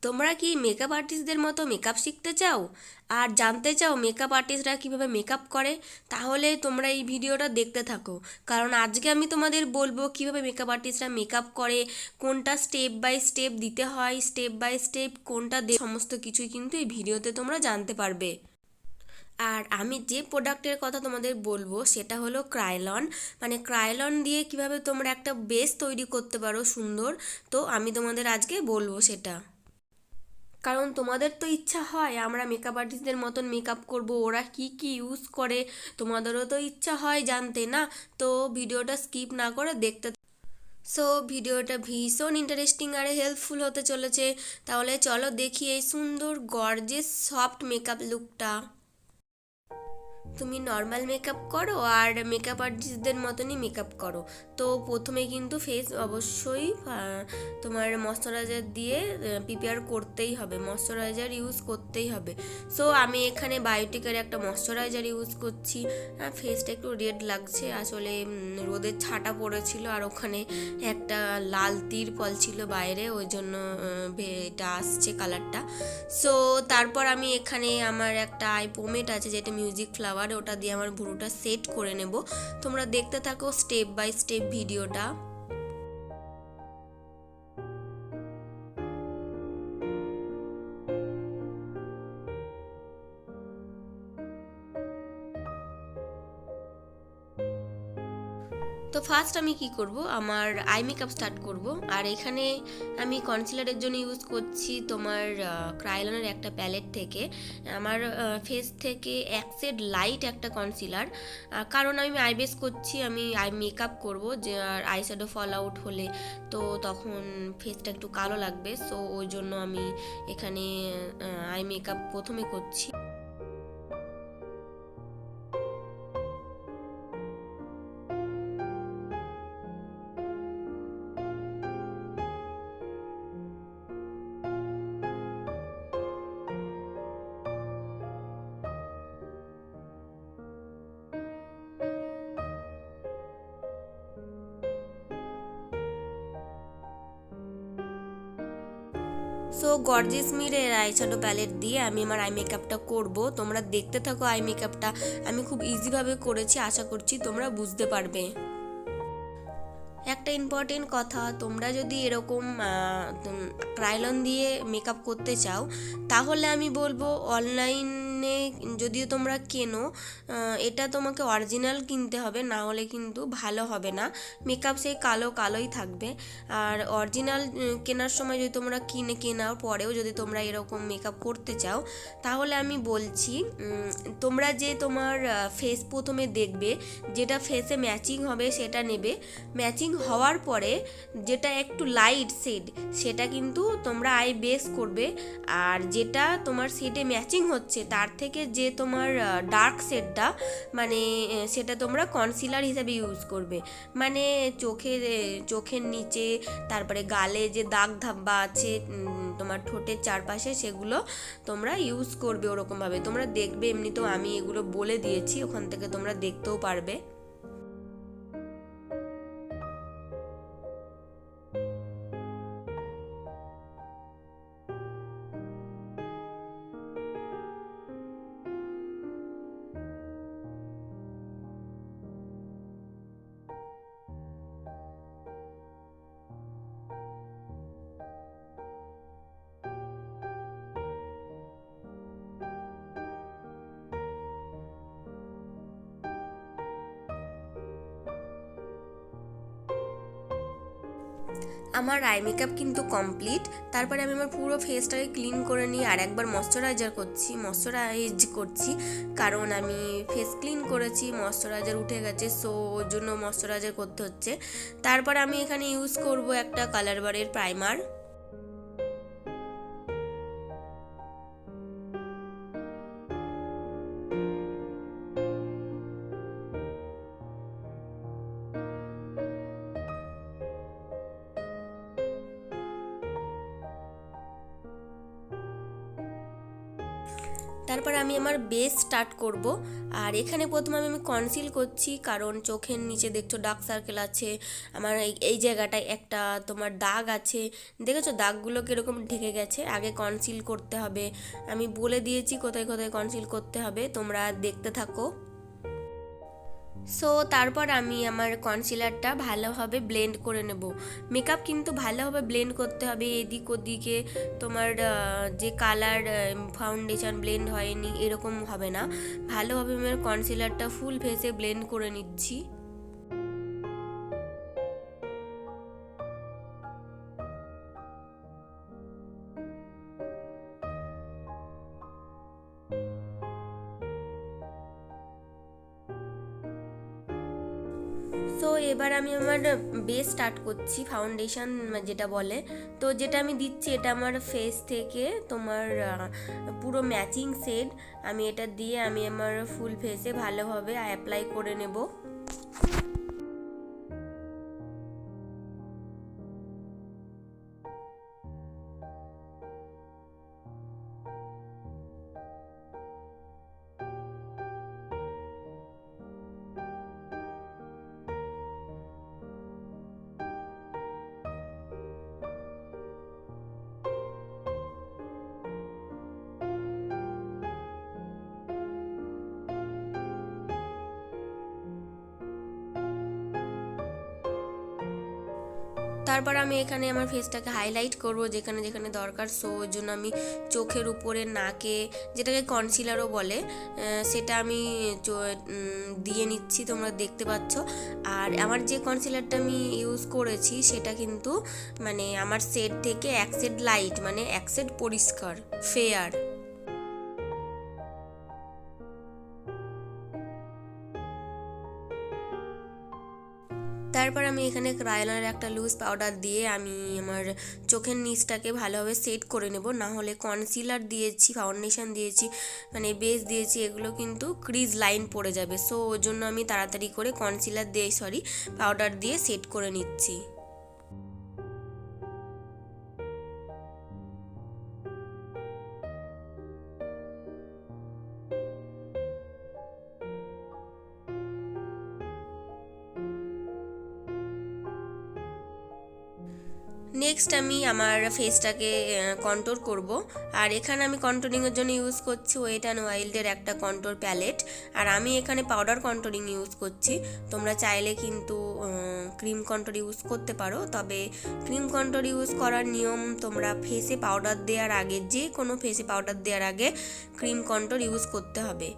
তোমরা কি মেকআপ আর্টিস্টদের মতো মেকআপ শিখতে চাও আর জানতে চাও মেকআপ আর্টিস্টরা কীভাবে মেকআপ করে? তাহলে তোমরা এই ভিডিওটা দেখতে থাকো, কারণ আজকে আমি তোমাদের বলবো কীভাবে মেকআপ আর্টিস্টরা মেকআপ করে, কোনটা স্টেপ বাই স্টেপ দিতে হয়, স্টেপ বাই স্টেপ কোনটা সমস্ত কিছুই কিন্তু এই ভিডিওতে তোমরা জানতে পারবে। আর আমি যে প্রোডাক্টের কথা তোমাদের বলবো সেটা হলো ক্রায়োলন। মানে ক্রায়োলন দিয়ে কিভাবে তোমরা একটা বেস তৈরি করতে পারো সুন্দর, তো আমি তোমাদের আজকে বলবো সেটা। কারণ তোমাদের তো ইচ্ছা হয় আমরা মেকআপ আর্টিস্টদের মতন মেকআপ করব, ওরা কি কি ইউজ করে তোমাদেরও তো ইচ্ছা হয় জানতে, না? তো ভিডিওটা স্কিপ না করে দেখতে। সো ভিডিওটা ভীষণ ইন্টারেস্টিং আর হেল্পফুল হতে চলেছে। তাহলে চলো দেখি এই সুন্দর গর্জিয়াস সফট মেকআপ লুকটা। তুমি নর্মাল মেকআপ করো আর মেকআপ আর্টিস্টদের মতনই মেকআপ করো। তো প্রথমে কিন্তু ফেস অবশ্যই তোমার ময়শ্চারাইজার দিয়ে প্রিপেয়ার করতেই হবে, ময়শ্চারাইজার ইউজ করতেই হবে। সো আমি এখানে বায়োটিকের একটা ময়শ্চারাইজার ইউজ করছি। ফেসটা একটু রেড লাগছে, আসলে রোদের ছাটা পড়েছিল আর ওখানে একটা লাল তীর ফল ছিল বাইরে, ওই জন্য এটা আসছে কালারটা। সো তারপর আমি এখানে আমার একটা আই পোমেট আছে যেটা মিউজিক ফ্লাওয়ার, ওটা দিয়ে আমার ভুরুটা সেট করে নেব। তোমরা দেখতে থাকো স্টেপ বাই স্টেপ ভিডিওটা। তো ফার্স্ট আমি কি করব, আমার আই মেকআপ স্টার্ট করব। আর এখানে আমি কনসিলারের জন্য ইউজ করছি তোমার ক্রায়োলনের একটা প্যালেট থেকে। আমার ফেস থেকে এক শেড লাইট একটা কনসিলার, কারণ আমি আই বেস করছি, আমি আই মেকআপ করব, যে আর আই শ্যাডো ফল আউট হলে তো তখন ফেসটা একটু কালো লাগবে। সো ওই জন্য আমি এখানে আই মেকআপ প্রথমে করছি। সো গর্জিয়াস মিরের আই শ্যাডো প্যালেট দিয়ে আমি আমার আই মেকআপটা করব। তোমরা দেখতে থাকো আই মেকআপটা। আমি খুব ইজিভাবে করেছি, আশা করছি তোমরা বুঝতে পারবে। একটা ইম্পর্টেন্ট কথা, তোমরা যদি এরকম ক্রায়োলন দিয়ে মেকআপ করতে চাও তাহলে আমি বলবো অনলাইনে যদিও তোমরা কেনো, এটা তোমাকে অরিজিনাল কিনতে হবে, না হলে কিন্তু ভালো হবে না, মেকআপ সেই কালো কালোই থাকবে। আর অরিজিনাল কেনার সময় যদি তোমরা কেনার পরেও যদি তোমরা এরকম মেকআপ করতে চাও তাহলে আমি বলছি তোমরা যে তোমার ফেস প্রথমে দেখবে, যেটা ফেসে ম্যাচিং হবে সেটা নেবে। ম্যাচিং হওয়ার পরে যেটা একটু লাইট শেড সেটা কিন্তু তোমরা আই বেস করবে। আর যেটা তোমার শেডে ম্যাচিং হচ্ছে তার থেকে যে তোমার ডার্ক শেডটা, মানে সেটা তোমরা কনসিলার হিসেবে ইউজ করবে। মানে চোখের নিচে, তারপরে গালে যে দাগ ধাব্বা আছে তোমার ঠোঁটের চারপাশে, সেগুলো তোমরা ইউজ করবে ওরকমভাবে। তোমরা দেখবে, এমনিতেও আমি এগুলো বলে দিয়েছি, ওখান থেকে তোমরা দেখতেও পারবে। আমার আই মেকআপ কিন্তু কমপ্লিট। তারপরে আমি আমার পুরো ফেসটাকে ক্লিন করে নিয়ে আর একবার ময়শ্চারাইজ করছি, কারণ আমি ফেস ক্লিন করেছি, ময়শ্চারাইজার উঠে গেছে, সো ওর জন্য ময়শ্চারাইজার করতে হচ্ছে। তারপর আমি এখানে ইউজ করব একটা কালার বারের প্রাইমার। তারপর আমি আমার বেস স্টার্ট করব। আর এখানে প্রথমে আমি কনসিল করছি, কারণ চোখের নিচে দেখছো ডার্ক সার্কেল আছে, আমার এই জায়গাটায় একটা তোমার দাগ আছে, দেখেছো দাগগুলো কীরকম ঢেকে গেছে। আগে কনসিল করতে হবে, আমি বলে দিয়েছি কোথায় কোথায় কনসিল করতে হবে, তোমরা দেখতে থাকো। সো তারপর আমি আমার কনসিলারটা ভালোভাবে ব্লেন্ড করে নেব। মেকআপ কিন্তু ভালোভাবে ব্লেন্ড করতে হবে, এদিক ওদিকে তোমার যে কালার ফাউন্ডেশন ব্লেন্ড হয়নি এরকম হবে না। ভালোভাবে আমার কনসিলারটা ফুল ফেসে ব্লেন্ড করে নিচ্ছি। তো এবার আমি আমার বেস স্টার্ট করছি, ফাউন্ডেশন যেটা বলে। তো যেটা আমি দিচ্ছি এটা আমার ফেস থেকে তোমার পুরো ম্যাচিং শেড, আমি এটা দিয়ে আমি আমার ফুল ফেসে ভালোভাবে অ্যাপ্লাই করে নেব। তারপর আমি এখানে আমার ফেসটাকে হাইলাইট করব যেখানে যেখানে দরকার। সো ওই জন্য আমি চোখের উপরে, নাকে, যেটাকে কনসিলারও বলে, সেটা আমি দিয়ে নিচ্ছি, তোমরা দেখতে পাচ্ছ। আর আমার যে কনসিলারটা আমি ইউজ করেছি সেটা কিন্তু মানে আমার শেড থেকে এক শেড লাইট, মানে এক শেড পরিষ্কার ফেয়ার। তারপর আমি এখানে ক্রায়োলানের একটা লুজ পাউডার দিয়ে আমি আমার চোখের নিচটাকে ভালোভাবে সেট করে নেব, না হলে কনসিলার দিয়েছি, ফাউন্ডেশন দিয়েছি, মানে বেস দিয়েছি, এগুলো কিন্তু ক্রিজ লাইন পড়ে যাবে। সো ওই জন্য আমি তাড়াতাড়ি করে কনসিলার দিয়ে পাউডার দিয়ে সেট করে নিচ্ছি। নেক্সট আমি আমার ফেসটাকে কন্ট্রোল করব। আর এখানে আমি কন্ট্রোলিংয়ের জন্য ইউজ করছি ওয়েট অ্যান্ড ওয়াইল্ডের একটা কন্ট্রোল প্যালেট। আর আমি এখানে পাউডার কন্ট্রোলিং ইউজ করছি, তোমরা চাইলে কিন্তু ক্রিম কন্ট্রোল ইউজ করতে পারো। তবে ক্রিম কন্ট্রোল ইউজ করার নিয়ম, তোমরা ফেসে পাউডার দেওয়ার আগে, যে কোনো ফেসে পাউডার দেওয়ার আগে ক্রিম কন্ট্রোল ইউজ করতে হবে।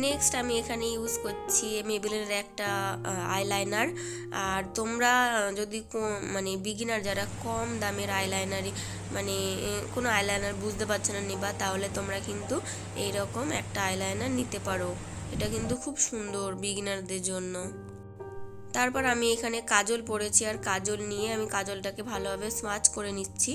নেক্সট আমি এখানে ইউজ করছি মেবেলিনের একটা আইলাইনার। আর তোমরা যদি মানে বিগিনার যারা কম দামের আইলাইনারে মানে কোনো আইলাইনার বুঝতে পারছো না নিবা, তাহলে তোমরা কিন্তু এইরকম একটা আইলাইনার নিতে পারো, এটা কিন্তু খুব সুন্দর বিগিনারদের জন্য। তারপর আমি এখানে কাজল পরেছি, আর কাজল নিয়ে আমি কাজলটাকে ভালোভাবে স্মাচ করে নিচ্ছি।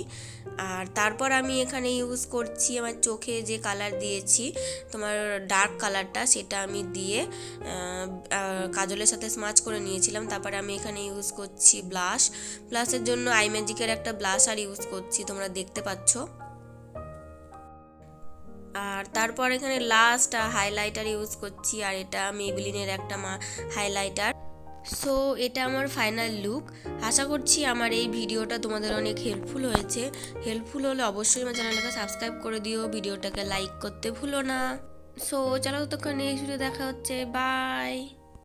আর তারপর আমি এখানে ইউজ করছি আমার চোখে যে কালার দিয়েছি তোমার ডার্ক কালারটা, সেটা আমি দিয়ে কাজলের সাথে স্মাচ করে নিয়েছিলাম। তারপর আমি এখানে ইউজ করছি ব্লাশের জন্য আই ম্যাজিকের একটা ব্লাশ আর ইউজ করছি, তোমরা দেখতে পাচ্ছ। আর তারপর এখানে লাস্ট হাইলাইটার ইউজ করছি, আর এটা মেবেলিনের একটা হাইলাইটার। সো এটা আমার ফাইনাল লুক। আশা করছি আমার এই ভিডিওটা তোমাদের অনেক হেল্পফুল হয়েছে। হেল্পফুল হলে অবশ্যই আমার চ্যানেলটাকে সাবস্ক্রাইব করে দিও, ভিডিওটাকে লাইক করতে ভুলো না। সো চলো ততক্ষণ নেক্সট ভিডিও দেখা হচ্ছে, বাই।